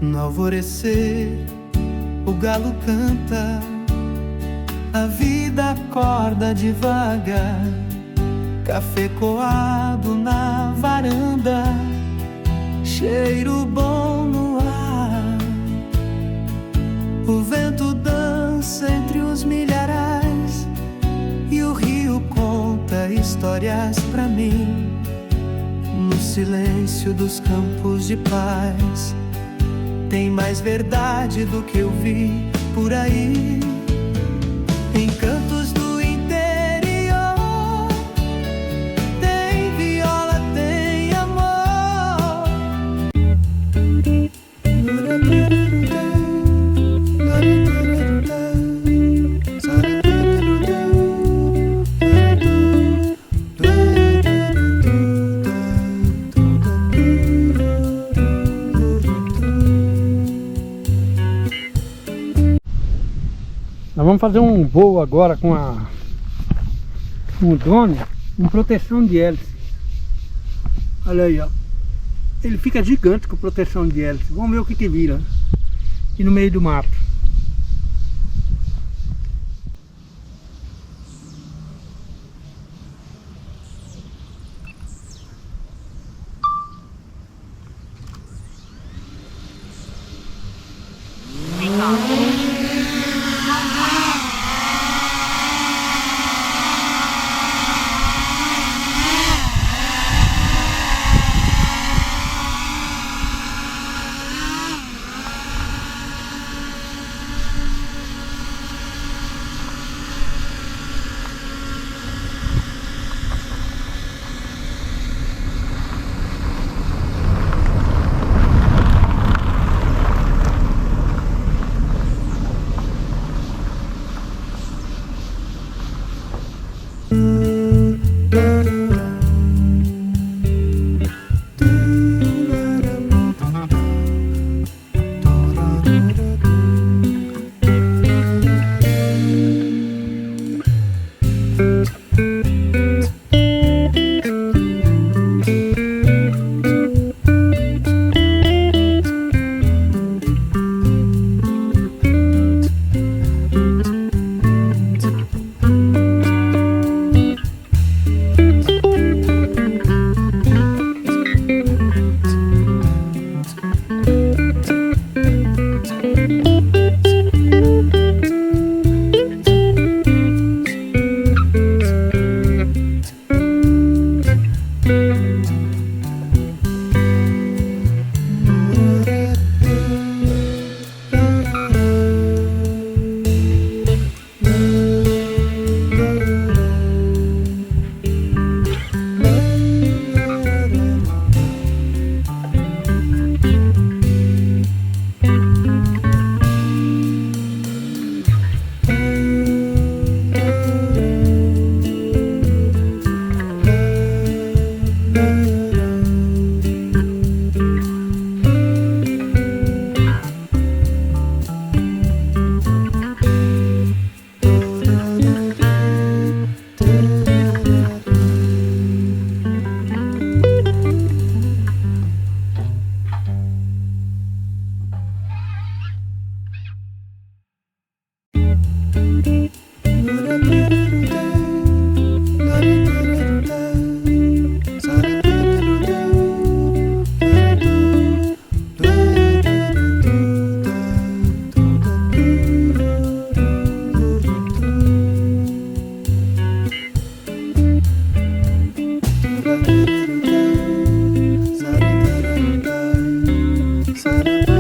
No alvorecer, o galo canta, a vida acorda devagar. Café coado na varanda, cheiro bom no ar. O vento dança entre os milharais e o rio conta histórias pra mim. No silêncio dos campos de paz, tem mais verdade do que eu vi por aí. Em cantos do interior, tem viola, tem amor. Nós vamos fazer um voo agora com o drone com proteção de hélice. Olha aí, ó. Ele fica gigante com proteção de hélice. Vamos ver o que vira aqui no meio do mato. Sa